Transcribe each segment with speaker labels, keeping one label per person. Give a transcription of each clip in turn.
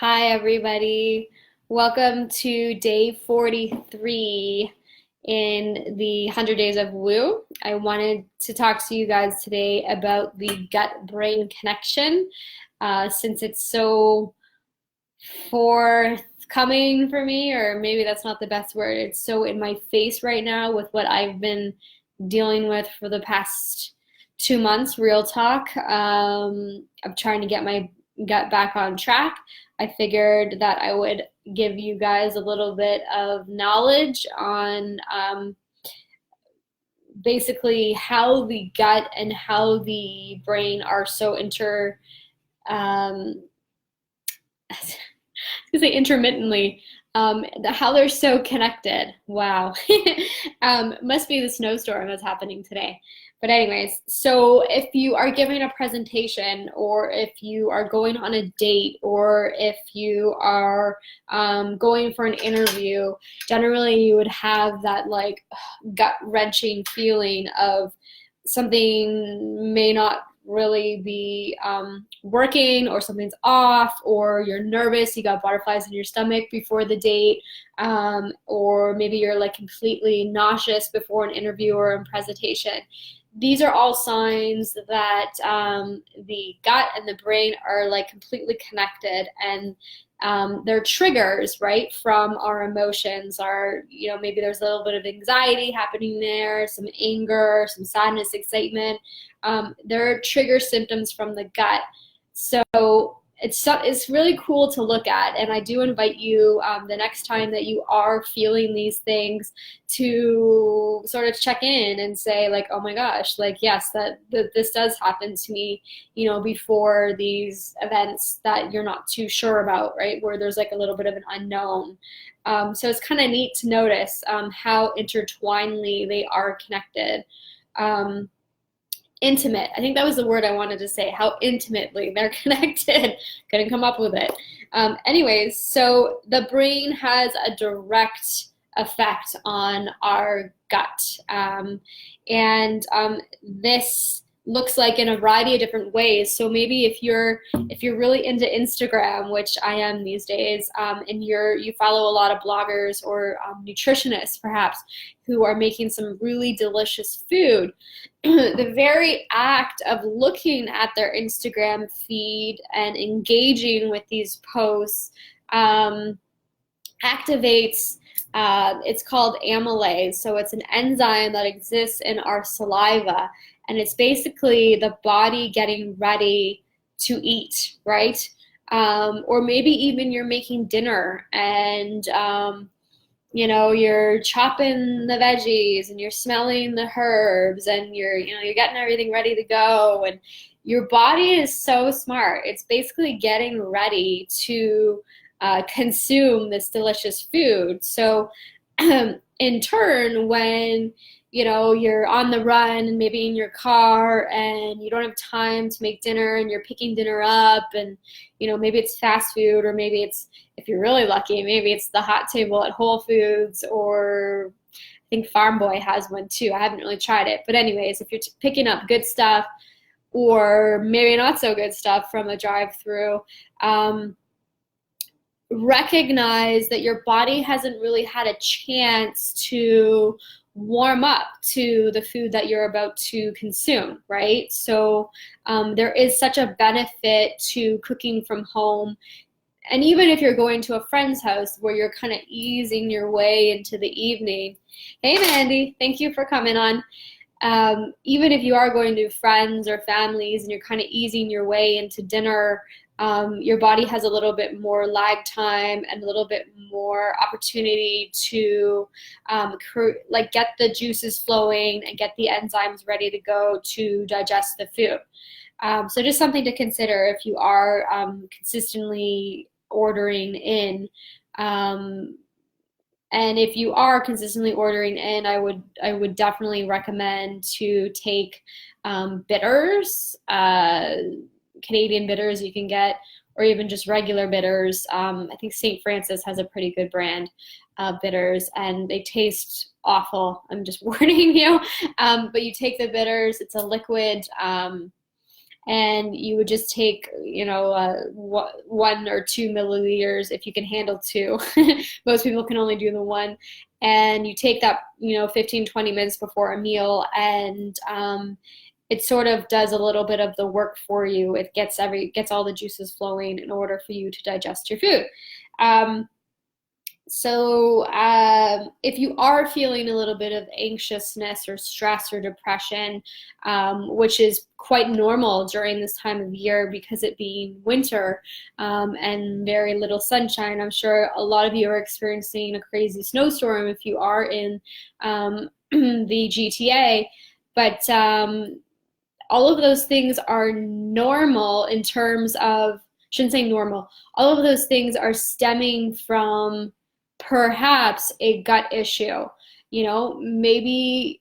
Speaker 1: Hi, everybody. Welcome to day 43 in the 100 Days of Woo. I wanted to talk to you guys today about the gut-brain connection since it's so forthcoming for me, or maybe that's not the best word. It's so in my face right now with what I've been dealing with for the past 2 months, real talk. I'm trying to get my gut back on track. I figured that I would give you guys a little bit of knowledge on basically how the gut and how the brain are so um, I was gonna say intermittently, how they're so connected. Wow. Must be the snowstorm that's happening today. But anyways, so if you are giving a presentation, or if you are going on a date, or if you are going for an interview, generally you would have that like gut wrenching feeling of something may not really be working, or something's off, or you're nervous, you got butterflies in your stomach before the date, or maybe you're like completely nauseous before an interview or a presentation. These are all signs that the gut and the brain are like completely connected, and they're triggers, right, from our emotions. Maybe there's a little bit of anxiety happening there, some anger, some sadness, excitement. There are trigger symptoms from the gut. So it's really cool to look at, and I do invite you the next time that you are feeling these things to sort of check in and say like, oh my gosh, like yes, that this does happen to me, before these events that you're not too sure about, right? Where there's like a little bit of an unknown. So it's kind of neat to notice how intertwinedly they are connected. Um, Intimate. I think that was the word I wanted to say, how intimately they're connected. Couldn't come up with it. Anyways, so the brain has a direct effect on our gut. And this looks like in a variety of different ways. So maybe if you're really into Instagram, which I am these days, and you follow a lot of bloggers or nutritionists perhaps, who are making some really delicious food, the very act of looking at their Instagram feed and engaging with these posts activates, it's called amylase. So it's an enzyme that exists in our saliva, and it's basically the body getting ready to eat, right? Or maybe even you're making dinner, and you're chopping the veggies and you're smelling the herbs, and you're getting everything ready to go, and your body is so smart. It's basically getting ready to consume this delicious food. So in turn, when you're on the run and maybe in your car and you don't have time to make dinner and you're picking dinner up, and maybe it's fast food, or maybe it's, if you're really lucky, maybe it's the hot table at Whole Foods, or I think Farm Boy has one too. I haven't really tried it, but anyways, if you're picking up good stuff or maybe not so good stuff from a drive-through, recognize that your body hasn't really had a chance to warm up to the food that you're about to consume, right? So there is such a benefit to cooking from home. And even if you're going to a friend's house where you're kind of easing your way into the evening, hey Mandy, thank you for coming on. Even if you are going to friends or families and you're kind of easing your way into dinner, your body has a little bit more lag time and a little bit more opportunity to get the juices flowing and get the enzymes ready to go to digest the food. So just something to consider if you are consistently ordering in. And if you are consistently ordering in, I would definitely recommend to take bitters, Canadian bitters you can get, or even just regular bitters. I think St. Francis has a pretty good brand of bitters, and they taste awful. I'm just warning you. But you take the bitters, it's a liquid, and you would just take, 1 or 2 milliliters if you can handle two. Most people can only do the one. And you take that, 15, 20 minutes before a meal, and it sort of does a little bit of the work for you. It gets all the juices flowing in order for you to digest your food. If you are feeling a little bit of anxiousness or stress or depression, which is quite normal during this time of year because it being winter and very little sunshine, I'm sure a lot of you are experiencing a crazy snowstorm if you are in the GTA. But all of those things are normal in terms of, shouldn't say normal, all of those things are stemming from perhaps a gut issue. Maybe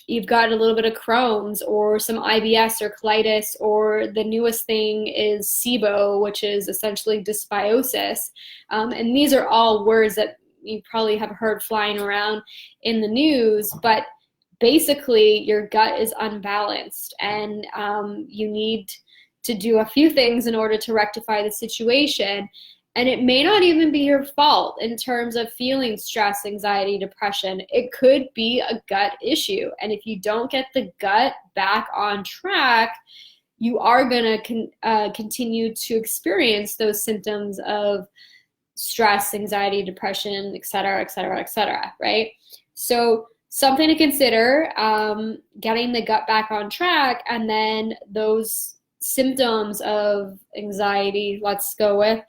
Speaker 1: you've got a little bit of Crohn's or some IBS or colitis, or the newest thing is SIBO, which is essentially dysbiosis. And these are all words that you probably have heard flying around in the news, but basically your gut is unbalanced, and you need to do a few things in order to rectify the situation. And it may not even be your fault in terms of feeling stress, anxiety, depression. It could be a gut issue. And if you don't get the gut back on track, you are going to continue to experience those symptoms of stress, anxiety, depression, et cetera, et cetera, et cetera, right? So something to consider, getting the gut back on track, and then those symptoms of anxiety, let's go with,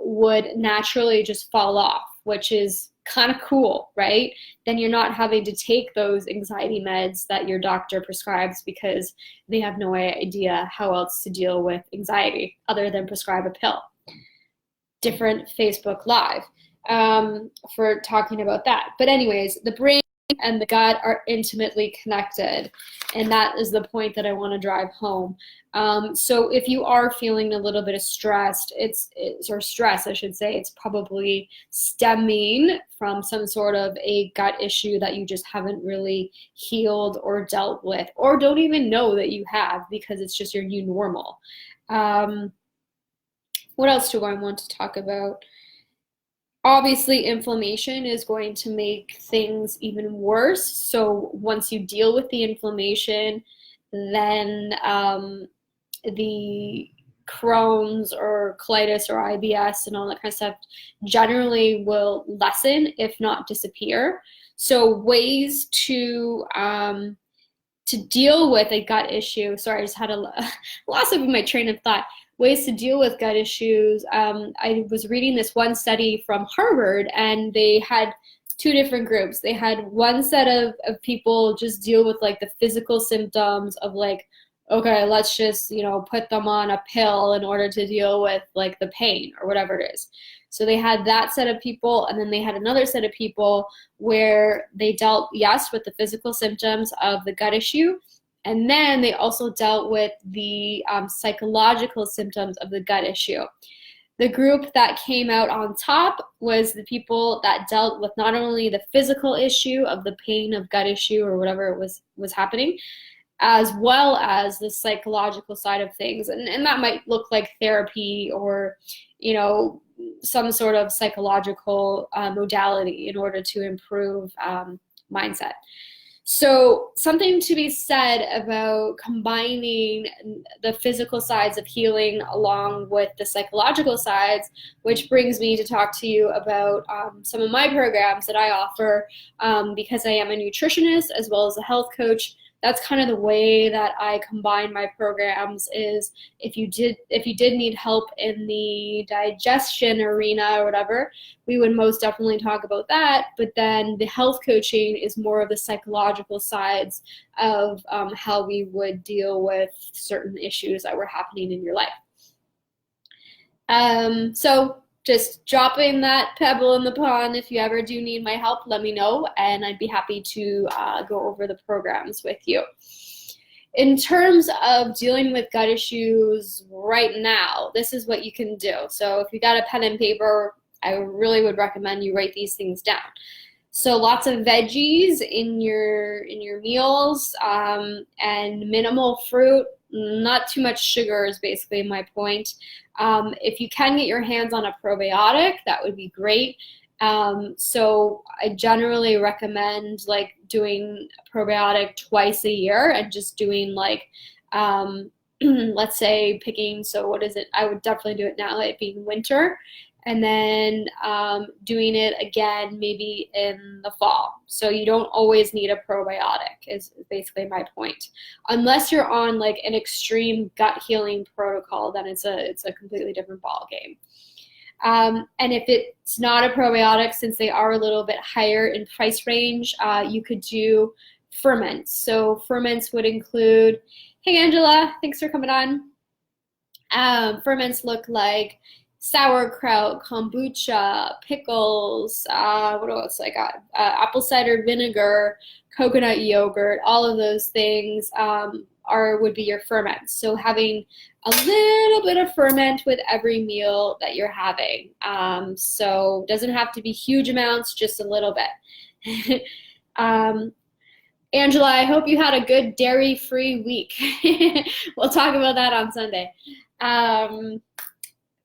Speaker 1: would naturally just fall off, which is kind of cool, right? Then you're not having to take those anxiety meds that your doctor prescribes because they have no idea how else to deal with anxiety other than prescribe a pill. Different Facebook Live for talking about that. But anyways, the brain and the gut are intimately connected, and that is the point that I want to drive home. So if you are feeling a little bit of stress, I should say, it's probably stemming from some sort of a gut issue that you just haven't really healed or dealt with, or don't even know that you have, because it's just your new normal. What else do I want to talk about? Obviously, inflammation is going to make things even worse. So once you deal with the inflammation, then the Crohn's or colitis or IBS and all that kind of stuff generally will lessen, if not disappear. So ways to deal with a gut issue. Sorry, I just had a loss of my train of thought. Ways to deal with gut issues. I was reading this one study from Harvard, and they had two different groups. They had one set of people just deal with like the physical symptoms of like, okay, let's just, put them on a pill in order to deal with like the pain or whatever it is. So they had that set of people, and then they had another set of people where they dealt, yes, with the physical symptoms of the gut issue, and then they also dealt with the psychological symptoms of the gut issue. The group that came out on top was the people that dealt with not only the physical issue of the pain of gut issue or whatever was happening, as well as the psychological side of things. And that might look like therapy or, some sort of psychological modality in order to improve mindset. So something to be said about combining the physical sides of healing along with the psychological sides, which brings me to talk to you about some of my programs that I offer because I am a nutritionist as well as a health coach. That's kind of the way that I combine my programs. Is if you did need help in the digestion arena or whatever, we would most definitely talk about that. But then the health coaching is more of the psychological sides of how we would deal with certain issues that were happening in your life. So just dropping that pebble in the pond. If you ever do need my help, let me know, and I'd be happy to go over the programs with you. In terms of dealing with gut issues right now, this is what you can do. So if you got a pen and paper, I really would recommend you write these things down. So lots of veggies in your meals, and minimal fruit, not too much sugar is basically my point. If you can get your hands on a probiotic, that would be great. So I generally recommend like doing a probiotic twice a year and just doing like, let's say picking, so what is it? I would definitely do it now, it being winter, and then doing it again maybe in the fall. So you don't always need a probiotic is basically my point. Unless you're on like an extreme gut healing protocol, then it's a completely different ball game. And if it's not a probiotic, since they are a little bit higher in price range, you could do ferments. So ferments would include, hey Angela, thanks for coming on. Ferments look like sauerkraut, kombucha, pickles, what else I got? Apple cider vinegar, coconut yogurt, all of those things would be your ferments. So having a little bit of ferment with every meal that you're having. So it doesn't have to be huge amounts, just a little bit. Angela, I hope you had a good dairy-free week. We'll talk about that on Sunday.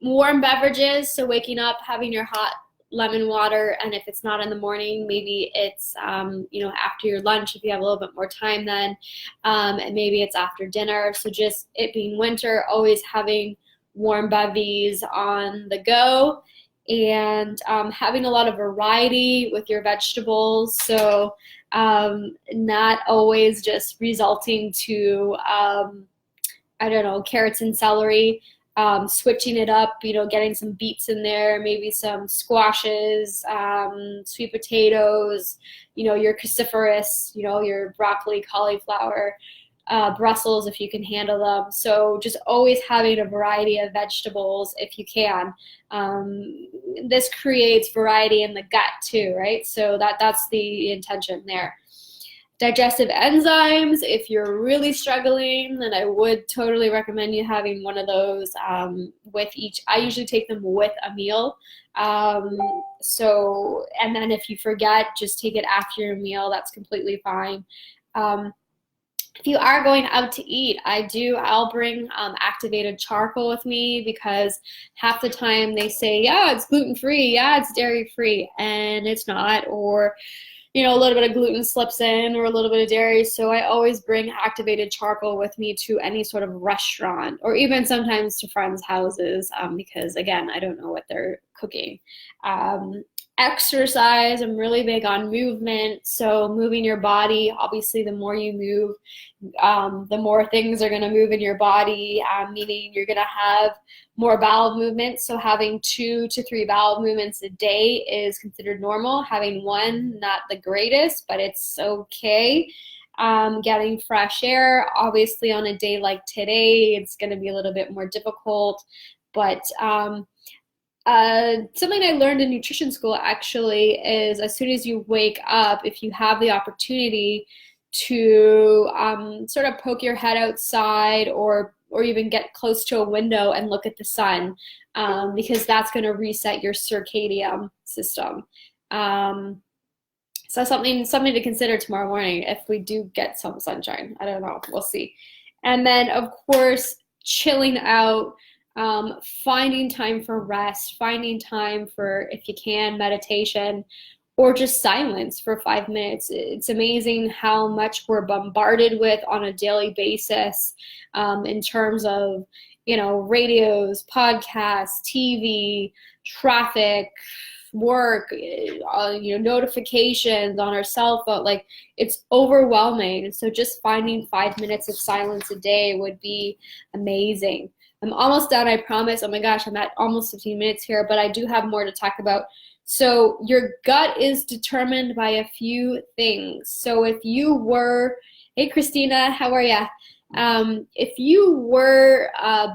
Speaker 1: Warm beverages, so waking up, having your hot lemon water, and if it's not in the morning, maybe it's after your lunch if you have a little bit more time then, and maybe it's after dinner. So just it being winter, always having warm bevies on the go, and having a lot of variety with your vegetables. So not always just resulting to I don't know, carrots and celery. Switching it up, getting some beets in there, maybe some squashes, sweet potatoes, your cruciferous, your broccoli, cauliflower, Brussels if you can handle them. So just always having a variety of vegetables if you can. This creates variety in the gut too, right? So that's the intention there. Digestive enzymes, if you're really struggling, then I would totally recommend you having one of those with each. I usually take them with a meal. And then if you forget, just take it after your meal. That's completely fine. If you are going out to eat, I'll bring activated charcoal with me, because half the time they say, yeah, it's gluten-free, yeah, it's dairy-free, and it's not, or a little bit of gluten slips in or a little bit of dairy. So I always bring activated charcoal with me to any sort of restaurant, or even sometimes to friends' houses, because again, I don't know what they're cooking. Exercise, I'm really big on movement. So moving your body, obviously the more you move, the more things are going to move in your body, meaning you're going to have more bowel movements. So having 2 to 3 bowel movements a day is considered normal. Having one, not the greatest, but it's okay. Getting fresh air, obviously on a day like today, it's going to be a little bit more difficult, but something I learned in nutrition school actually is, as soon as you wake up, if you have the opportunity to sort of poke your head outside, or even get close to a window and look at the sun, because that's going to reset your circadian system. So something to consider tomorrow morning if we do get some sunshine. I don't know, we'll see. And then of course, chilling out. Finding time for rest, finding time for, if you can, meditation, or just silence for 5 minutes. It's amazing how much we're bombarded with on a daily basis, in terms of, radios, podcasts, TV, traffic, work, notifications on our cell phone. Like, it's overwhelming. So just finding 5 minutes of silence a day would be amazing. I'm almost done, I promise. Oh my gosh, I'm at almost 15 minutes here, but I do have more to talk about. So your gut is determined by a few things. So if you were, hey Christina, how are ya? If you were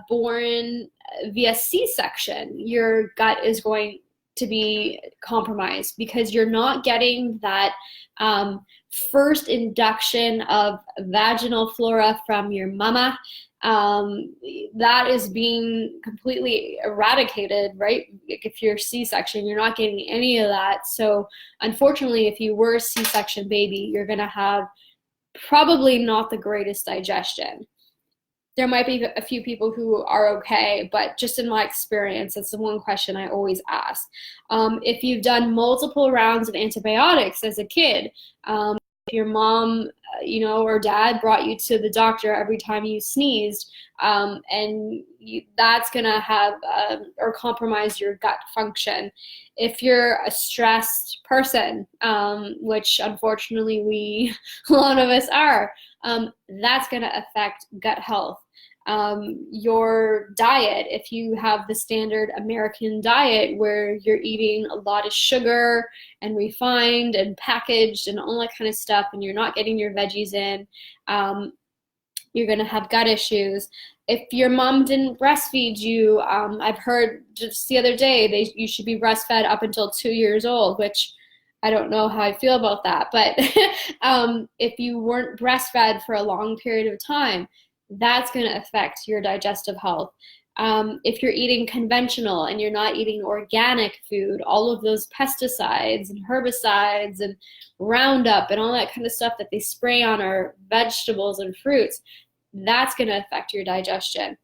Speaker 1: born via C-section, your gut is going to be compromised, because you're not getting that first induction of vaginal flora from your mama. that is being completely eradicated, right? If you're C-section, you're not getting any of that. So unfortunately, if you were a C-section baby, you're going to have probably not the greatest digestion. There might be a few people who are okay, but just in my experience, that's the one question I always ask. If you've done multiple rounds of antibiotics as a kid, if your mom, or dad brought you to the doctor every time you sneezed, that's going to have or compromise your gut function. If you're a stressed person, which unfortunately a lot of us are, that's going to affect gut health. Your diet, if you have the standard American diet where you're eating a lot of sugar and refined and packaged and all that kind of stuff, and you're not getting your veggies in, you're going to have gut issues. If your mom didn't breastfeed you, I've heard just the other day you should be breastfed up until 2 years old, which I don't know how I feel about that. But if you weren't breastfed for a long period of time, that's going to affect your digestive health. If you're eating conventional and you're not eating organic food, all of those pesticides and herbicides and Roundup and all that kind of stuff that they spray on our vegetables and fruits, that's going to affect your digestion.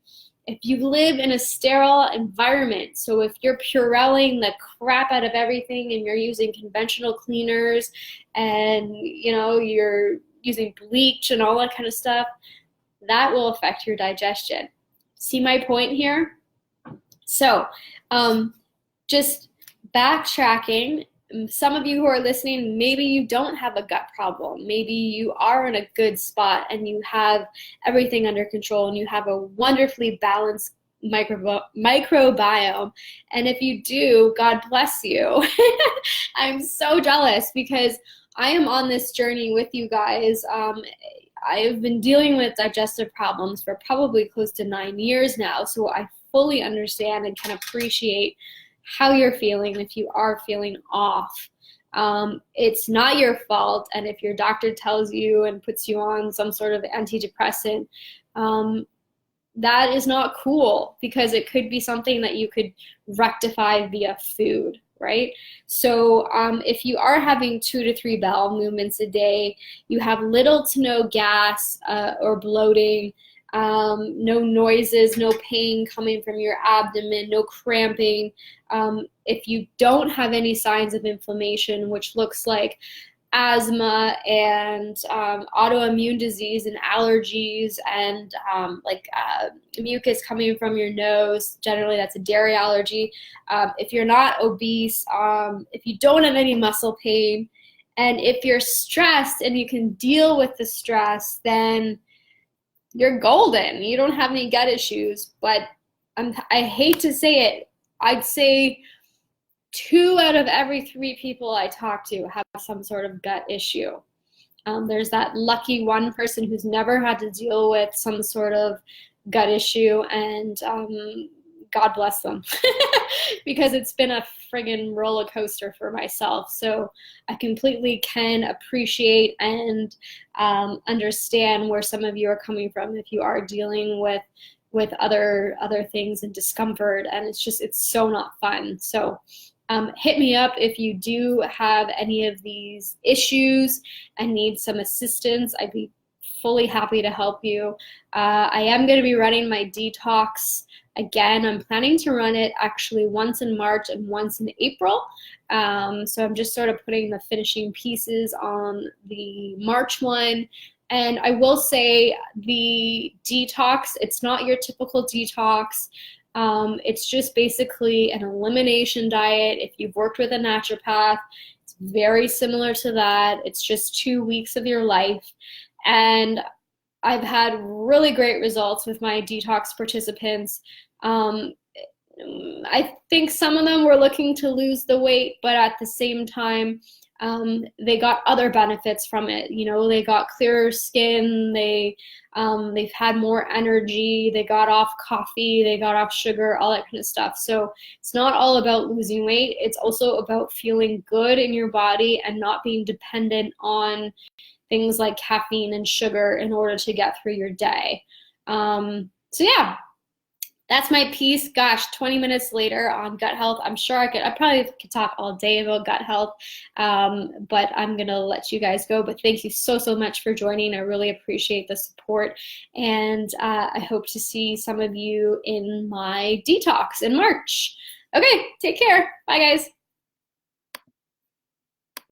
Speaker 1: If you live in a sterile environment, so if you're purelling the crap out of everything and you're using conventional cleaners and you're using bleach and all that kind of stuff, that will affect your digestion. See my point here? So just backtracking, some of you who are listening, maybe you don't have a gut problem. Maybe you are in a good spot and you have everything under control and you have a wonderfully balanced microbiome. And if you do, God bless you. I'm so jealous because I am on this journey with you guys. I've been dealing with digestive problems for probably close to 9 years now, so I fully understand and can appreciate how you're feeling if you are feeling off. It's not your fault, and if your doctor tells you and puts you on some sort of antidepressant, that is not cool because it could be something that you could rectify via food. Right? So if you are having 2 to 3 bowel movements a day, you have little to no gas or bloating, no noises, no pain coming from your abdomen, no cramping. If you don't have any signs of inflammation, which looks like asthma and autoimmune disease and allergies and mucus coming from your nose, generally that's a dairy allergy. If you're not obese, if you don't have any muscle pain, and if you're stressed and you can deal with the stress, then you're golden. You don't have any gut issues. But I hate to say it, I'd say 2 out of every 3 people I talk to have some sort of gut issue. There's that lucky one person who's never had to deal with some sort of gut issue, and God bless them because it's been a friggin' roller coaster for myself. So I completely can appreciate and understand where some of you are coming from if you are dealing with other things and discomfort, and it's so not fun. So hit me up if you do have any of these issues and need some assistance. I'd be fully happy to help you. I am going to be running my detox again. I'm planning to run it actually once in March and once in April. So I'm just sort of putting the finishing pieces on the March one. And I will say the detox, it's not your typical detox. It's just basically an elimination diet. If you've worked with a naturopath, it's very similar to that. It's just 2 weeks of your life. And I've had really great results with my detox participants. I think some of them were looking to lose the weight, but at the same time, they got other benefits from it. They got clearer skin, they've had more energy, they got off coffee, they got off sugar, all that kind of stuff. So it's not all about losing weight, it's also about feeling good in your body and not being dependent on things like caffeine and sugar in order to get through your day. So yeah, that's my piece. Gosh, 20 minutes later on gut health. I'm sure I probably could talk all day about gut health, but I'm gonna let you guys go. But thank you so, so much for joining. I really appreciate the support, and I hope to see some of you in my detox in March. Okay, take care. Bye, guys.